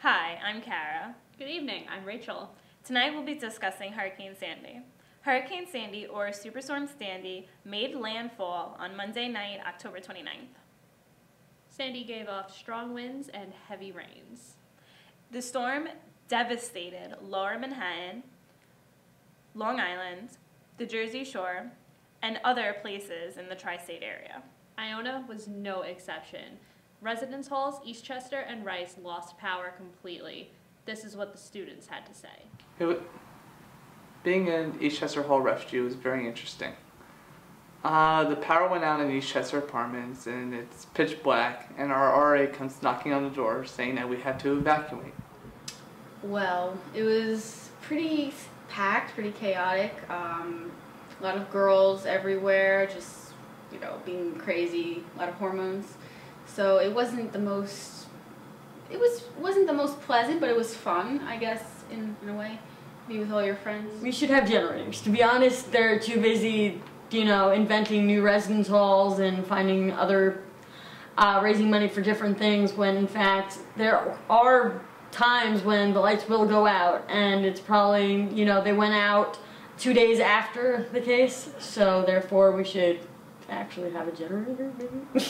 Hi, I'm Kara. Good evening, I'm Rachel. Tonight we'll be discussing Hurricane Sandy. Hurricane Sandy, or Superstorm Sandy, made landfall on Monday night, October 29th. Sandy gave off strong winds and heavy rains. The storm devastated Lower Manhattan, Long Island, the Jersey Shore, and other places in the tri-state area. Iona was no exception. Residence halls, Eastchester, and Rice lost power completely. This is what the students had to say. Being in Eastchester Hall refugee was very interesting. The power went out in Eastchester apartments and it's pitch black, and our RA comes knocking on the door saying that we had to evacuate. Well, it was pretty packed, pretty chaotic. A lot of girls everywhere, just, being crazy, a lot of hormones. So it wasn't the most, wasn't the most pleasant, but it was fun, I guess, in a way, be with all your friends. We should have generators. To be honest, they're too busy, inventing new residence halls and finding other, raising money for different things, when in fact there are times when the lights will go out, and it's probably, they went out 2 days after the case, so therefore we should actually have a generator, maybe?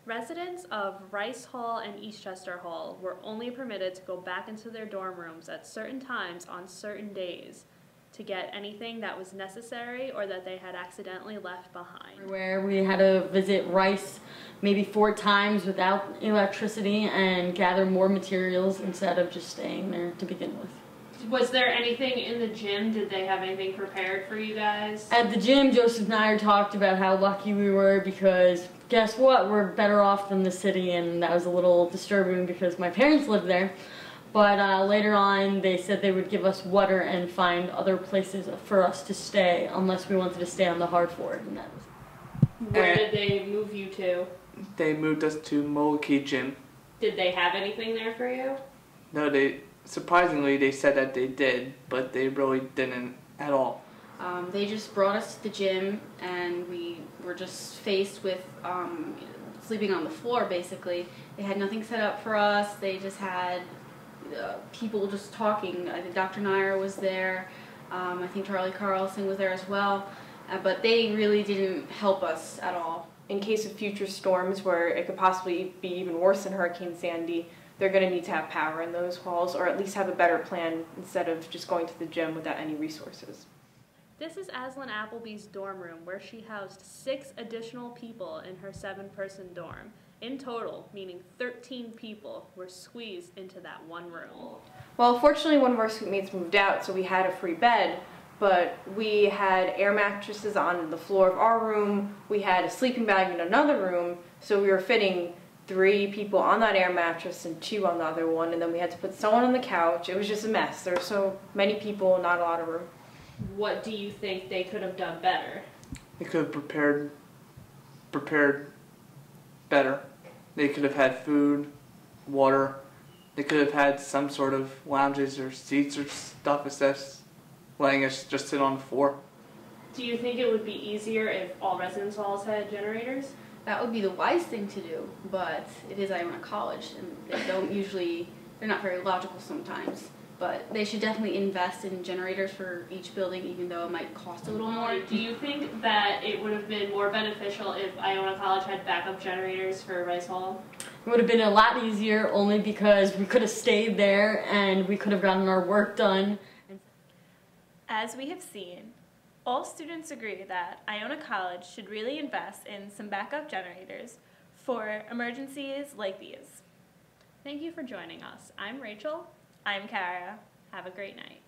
Residents of Rice Hall and Eastchester Hall were only permitted to go back into their dorm rooms at certain times on certain days to get anything that was necessary or that they had accidentally left behind. Where we had to visit Rice maybe 4 times without electricity and gather more materials instead of just staying there to begin with. Was there anything in the gym? Did they have anything prepared for you guys? At the gym, Joseph and I talked about how lucky we were because guess what? We're better off than the city, and that was a little disturbing because my parents lived there. But later on, they said they would give us water and find other places for us to stay unless we wanted to stay on the Hardford. And that was... Where did they move you to? They moved us to Moakey Gym. Did they have anything there for you? No, surprisingly, they said that they did, but they really didn't at all. They just brought us to the gym, and we were just faced with sleeping on the floor, basically. They had nothing set up for us. They just had people just talking. I think Dr. Nair was there. I think Charlie Carlson was there as well. But they really didn't help us at all. In case of future storms where it could possibly be even worse than Hurricane Sandy, they're going to need to have power in those halls, or at least have a better plan instead of just going to the gym without any resources. This is Aslan Appleby's dorm room, where she housed 6 additional people in her 7-person dorm. In total, meaning 13 people were squeezed into that one room. Well, fortunately one of our suitemates moved out, so we had a free bed, but we had air mattresses on the floor of our room, we had a sleeping bag in another room, so we were fitting 3 people on that air mattress and 2 on the other one, and then we had to put someone on the couch. It was just a mess. There were so many people, not a lot of room. What do you think they could have done better? They could have prepared better. They could have had food, water. They could have had some sort of lounges or seats or stuff instead of letting us just sit on the floor. Do you think it would be easier if all residence halls had generators? That would be the wise thing to do, but it is Iona College, and they're not very logical sometimes. But they should definitely invest in generators for each building, even though it might cost a little more. Do you think that it would have been more beneficial if Iona College had backup generators for Rice Hall? It would have been a lot easier only because we could have stayed there and we could have gotten our work done. As we have seen, all students agree that Iona College should really invest in some backup generators for emergencies like these. Thank you for joining us. I'm Rachel. I'm Kara. Have a great night.